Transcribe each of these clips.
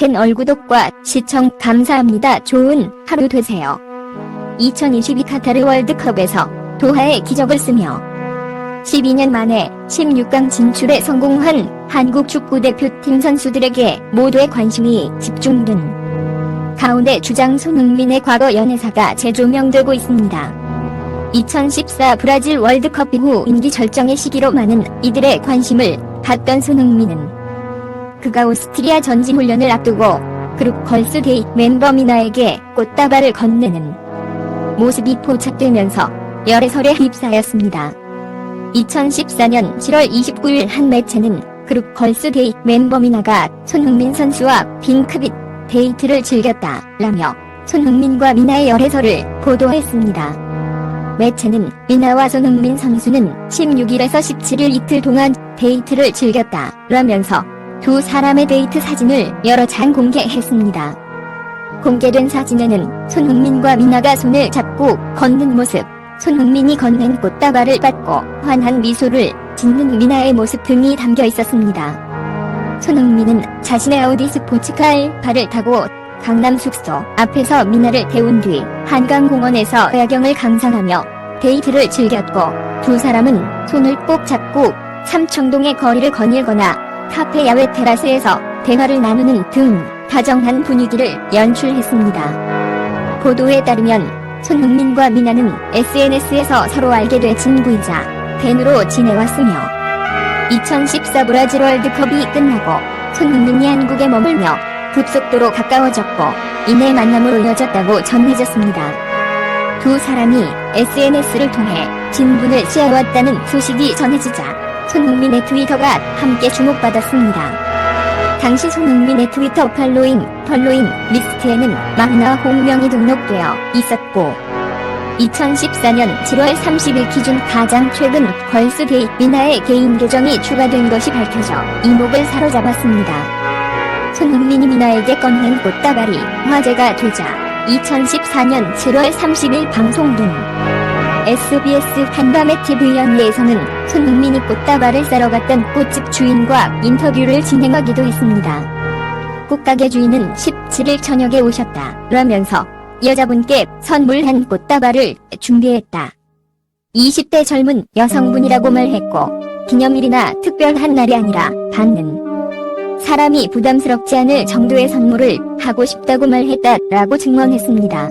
채널 구독과 시청 감사합니다. 좋은 하루 되세요. 2022 카타르 월드컵에서 도하의 기적을 쓰며 12년 만에 16강 진출에 성공한 한국 축구대표팀 선수들에게 모두의 관심이 집중된 가운데 주장 손흥민의 과거 연애사가 재조명되고 있습니다. 2014 브라질 월드컵 이후 임기 절정의 시기로 많은 이들의 관심을 받던 손흥민은 그가 오스트리아 전지 훈련을 앞두고 그룹 걸스데이 멤버 미나에게 꽃다발을 건네는 모습이 포착되면서 열애설에 휩싸였습니다. 2014년 7월 29일 한 매체는 그룹 걸스데이 멤버 미나가 손흥민 선수와 핑크빛 데이트를 즐겼다 라며 손흥민과 미나의 열애설을 보도했습니다. 매체는 미나와 손흥민 선수는 16일에서 17일 이틀 동안 데이트를 즐겼다 라면서 두 사람의 데이트 사진을 여러 장 공개했습니다. 공개된 사진에는 손흥민과 미나가 손을 잡고 걷는 모습, 손흥민이 건넨 꽃다발을 받고 환한 미소를 짓는 미나의 모습 등이 담겨 있었습니다. 손흥민은 자신의 아우디 스포츠카 발을 타고 강남 숙소 앞에서 미나를 태운 뒤 한강공원에서 야경을 감상하며 데이트를 즐겼고 두 사람은 손을 꼭 잡고 삼청동의 거리를 거닐거나 카페 야외 테라스에서 대화를 나누는 등 다정한 분위기를 연출했습니다. 보도에 따르면 손흥민과 미나는 SNS에서 서로 알게 돼 친구이자 팬으로 지내왔으며 2014 브라질 월드컵이 끝나고 손흥민이 한국에 머물며 급속도로 가까워졌고 이내 만남으로 이어졌다고 전해졌습니다. 두 사람이 SNS를 통해 친분을 취해왔다는 소식이 전해지자 손흥민의 트위터가 함께 주목받았습니다. 당시 손흥민의 트위터 팔로잉 리스트에는 49명이 등록되어 있었고 2014년 7월 30일 기준 가장 최근 걸스데이 미나의 개인 계정이 추가된 것이 밝혀져 이목을 사로잡았습니다. 손흥민이 미나에게 건넨 꽃다발이 화제가 되자 2014년 7월 30일 방송된 SBS 한밤의 TV 연예에서는 손흥민이 꽃다발을 사러 갔던 꽃집 주인과 인터뷰를 진행하기도 했습니다. 꽃가게 주인은 17일 저녁에 오셨다 라면서 여자분께 선물한 꽃다발을 준비했다. 20대 젊은 여성분이라고 말했고 기념일이나 특별한 날이 아니라 받는 사람이 부담스럽지 않을 정도의 선물을 하고 싶다고 말했다 라고 증언했습니다.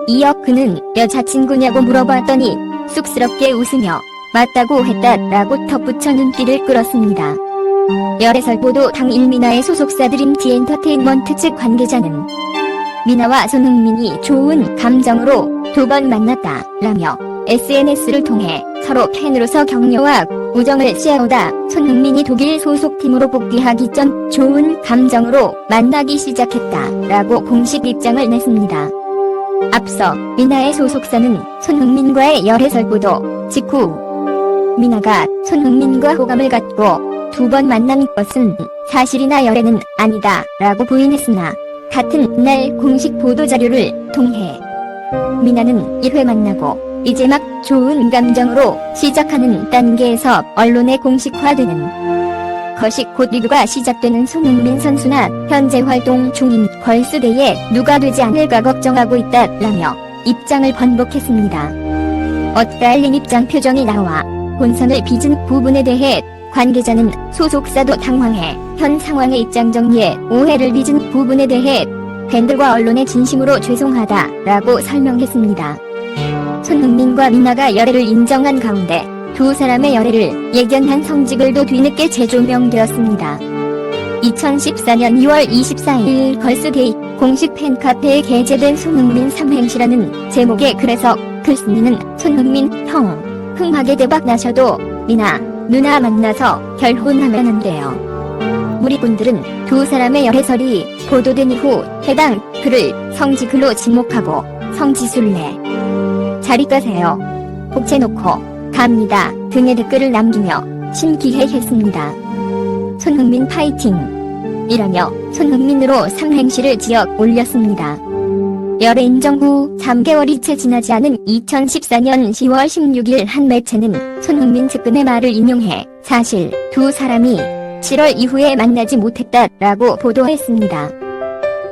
이어 그는 여자친구냐고 물어봤더니 쑥스럽게 웃으며 맞다고 했다 라고 덧붙여 눈길을 끌었습니다. 열애설 보도 당일 미나의 소속사 드림티 엔터테인먼트 측 관계자는 미나와 손흥민이 좋은 감정으로 두 번 만났다 라며 SNS를 통해 서로 팬으로서 격려와 우정을 쉐어하다 손흥민이 독일 소속팀으로 복귀하기 전 좋은 감정으로 만나기 시작했다 라고 공식 입장을 냈습니다. 앞서 미나의 소속사는 손흥민과의 열애설 보도 직후 미나가 손흥민과 호감을 갖고 두 번 만난 것은 사실이나 열애는 아니다 라고 부인했으나 같은 날 공식 보도자료를 통해 미나는 1회 만나고 이제 막 좋은 감정으로 시작하는 단계에서 언론에 공식화되는 것이 곧 리그가 시작되는 손흥민 선수나 현재 활동 중인 걸스데이에 누가 되지 않을까 걱정하고 있다 라며 입장을 번복했습니다. 엇갈린 입장 표정이 나와 본선을 빚은 부분에 대해 관계자는 소속사도 당황해 현 상황의 입장 정리에 오해를 빚은 부분에 대해 팬들과 언론에 진심으로 죄송하다 라고 설명했습니다. 손흥민과 미나가 열애를 인정한 가운데 두 사람의 열애를 예견한 성지글도 뒤늦게 재조명되었습니다. 2014년 2월 24일 걸스데이 공식 팬카페에 게재된 손흥민 삼행시라는 제목의 글에서 글쓴이는 손흥민 형 흥하게 대박 나셔도 미나 누나 만나서 결혼하면 안 돼요. 우리 분들은 두 사람의 열애설이 보도된 이후 해당 글을 성지글로 지목하고 성지순례 자리 가세요. 복채놓고 갑니다 등의 댓글을 남기며 신기해했습니다. 손흥민 파이팅! 이라며 손흥민으로 삼행시를 지어 올렸습니다. 열애 인정 후 3개월이 채 지나지 않은 2014년 10월 16일 한 매체는 손흥민 측근의 말을 인용해 사실 두 사람이 7월 이후에 만나지 못했다라고 보도했습니다.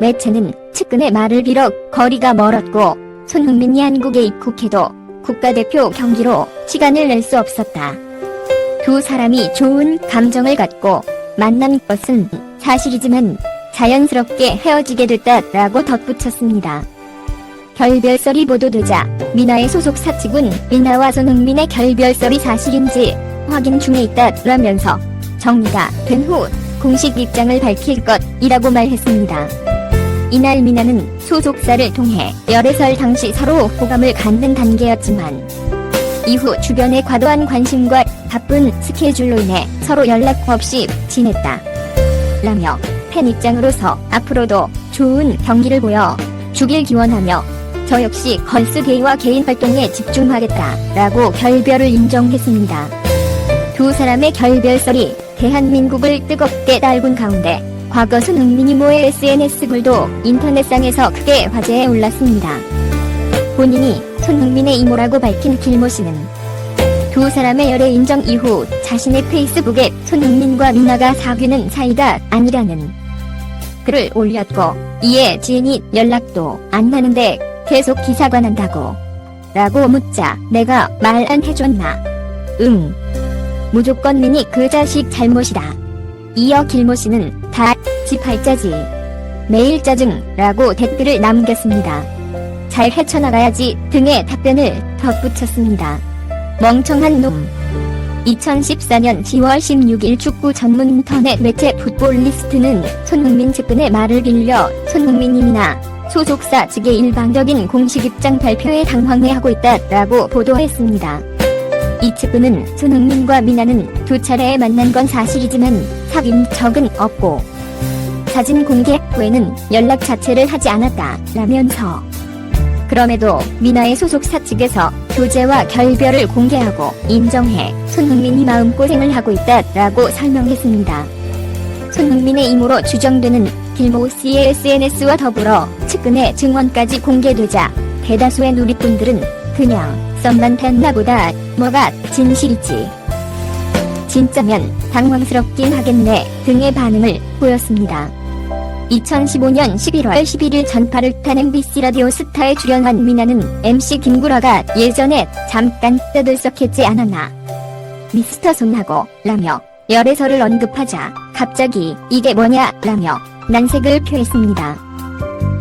매체는 측근의 말을 빌어 거리가 멀었고 손흥민이 한국에 입국해도 국가대표 경기로 시간을 낼 수 없었다. 두 사람이 좋은 감정을 갖고 만난 것은 사실이지만 자연스럽게 헤어지게 됐다라고 덧붙였습니다. 결별설이 보도되자 미나의 소속사 측은 미나와 손흥민의 결별설이 사실인지 확인 중에 있다라면서 정리가 된 후 공식 입장을 밝힐 것이라고 말했습니다. 이날 미나는 소속사를 통해 열애설 당시 서로 호감을 갖는 단계였지만 이후 주변의 과도한 관심과 바쁜 스케줄로 인해 서로 연락 없이 지냈다 라며 팬 입장으로서 앞으로도 좋은 경기를 보여 주길 기원하며 저 역시 걸스데이와 개인 활동에 집중하겠다 라고 결별을 인정했습니다. 두 사람의 결별설이 대한민국을 뜨겁게 달군 가운데 과거 손흥민 이모의 SNS 글도 인터넷상에서 크게 화제에 올랐습니다. 본인이 손흥민의 이모라고 밝힌 길모 씨는 두 사람의 열애 인정 이후 자신의 페이스북에 손흥민과 미나가 사귀는 사이가 아니라는 글을 올렸고 이에 지인이 연락도 안 나는데 계속 기사가 난다고 라고 묻자 내가 말 안 해줬나? 응. 무조건 민이 그 자식 잘못이다. 이어 길모 씨는 다 지 팔자지. 매일 짜증 라고 댓글을 남겼습니다. 잘 헤쳐나가야지 등의 답변을 덧붙였습니다. 멍청한 놈. 2014년 10월 16일 축구 전문 인터넷 매체 풋볼리스트는 손흥민 측근의 말을 빌려 손흥민이나 소속사 측의 일방적인 공식 입장 발표에 당황해하고 있다라고 보도했습니다. 이 측근은 손흥민과 미나는 두 차례 만난 건 사실이지만 사귄 적은 없고 사진 공개 후에는 연락 자체를 하지 않았다라면서 그럼에도 미나의 소속사 측에서 교제와 결별을 공개하고 인정해 손흥민이 마음고생을 하고 있다라고 설명했습니다. 손흥민의 이모로 추정되는 길모 씨의 SNS와 더불어 측근의 증언까지 공개되자 대다수의 누리꾼들은 그냥 썸만 탔나 보다 뭐가 진실이지 진짜면 당황스럽긴 하겠네 등의 반응을 보였습니다. 2015년 11월 11일 전파를 탄 MBC 라디오 스타에 출연한 미나는 MC 김구라가 예전에 잠깐 떠들썩했지 않았나 미스터 손하고 라며 열애설을 언급하자 갑자기 이게 뭐냐 라며 난색을 표했습니다.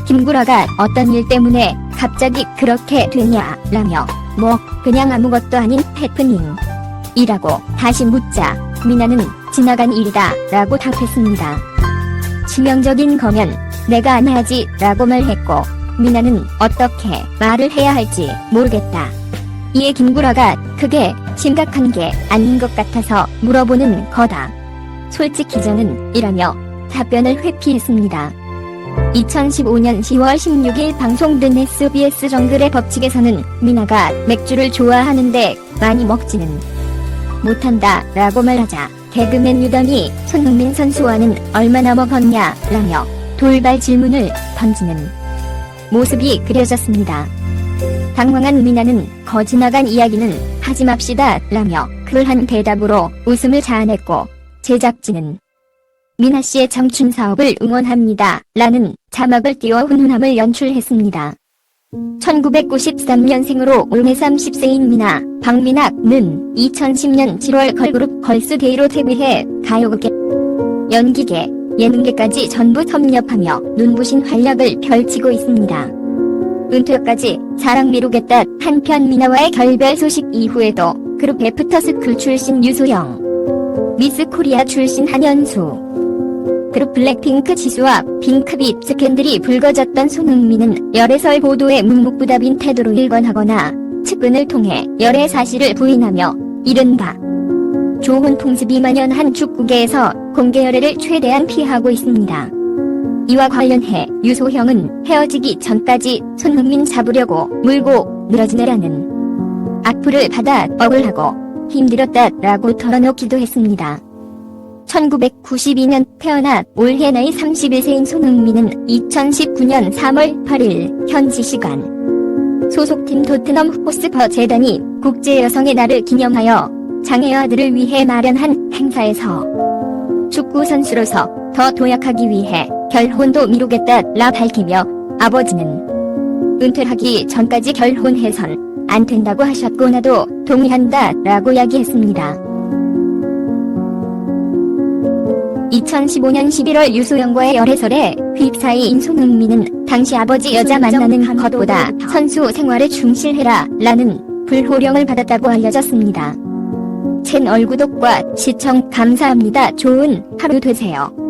김구라가 어떤 일 때문에 갑자기 그렇게 되냐 라며 뭐 그냥 아무것도 아닌 해프닝 이라고 다시 묻자 미나는 지나간 일이다 라고 답했습니다. 치명적인 거면 내가 안 하지 라고 말했고 미나는 어떻게 말을 해야 할지 모르겠다. 이에 김구라가 그게 심각한 게 아닌 것 같아서 물어보는 거다. 솔직히 저는 이라며 답변을 회피했습니다. 2015년 10월 16일 방송된 SBS 정글의 법칙에서는 미나가 맥주를 좋아하는데 많이 먹지는 못한다 라고 말하자 개그맨 유담이 손흥민 선수와는 얼마나 먹었냐 라며 돌발 질문을 던지는 모습이 그려졌습니다. 당황한 미나는 거지나간 이야기는 하지 맙시다 라며 쿨한 대답으로 웃음을 자아냈고 제작진은 미나씨의 청춘 사업을 응원합니다 라는 자막을 띄워 훈훈함을 연출했습니다. 1993년생으로 올해 30세인 미나, 박민학는 2010년 7월 걸그룹 걸스데이로 데뷔해 가요계, 연기계, 예능계까지 전부 섭렵하며 눈부신 활약을 펼치고 있습니다. 은퇴까지 사랑 미루겠다 한편 미나와의 결별 소식 이후에도 그룹 애프터스쿨 출신 유소영, 미스 코리아 출신 한현수, 그룹 블랙핑크 지수와 핑크빛 스캔들이 불거졌던 손흥민은 열애설 보도에 묵묵부답인 태도로 일관하거나 측근을 통해 열애 사실을 부인하며 이른바 좋은 풍습이 만연한 축구계에서 공개 열애를 최대한 피하고 있습니다. 이와 관련해 유소형은 헤어지기 전까지 손흥민 잡으려고 물고 늘어지느라는 악플을 받아 억울하고 힘들었다라고 털어놓기도 했습니다. 1992년 태어나 올해 나이 31세인 손흥민은 2019년 3월 8일 현지 시간 소속팀 토트넘 호스퍼 재단이 국제 여성의 날을 기념하여 장애아들을 위해 마련한 행사에서 축구 선수로서 더 도약하기 위해 결혼도 미루겠다라 밝히며 아버지는 은퇴하기 전까지 결혼해선 안 된다고 하셨고 나도 동의한다 라고 이야기했습니다. 2015년 11월 유소연과의 열애설에 휩싸인 손흥민은 당시 아버지 여자 만나는 것보다 선수 생활에 충실해라 라는 불호령을 받았다고 알려졌습니다. 채널 구독과 시청 감사합니다. 좋은 하루 되세요.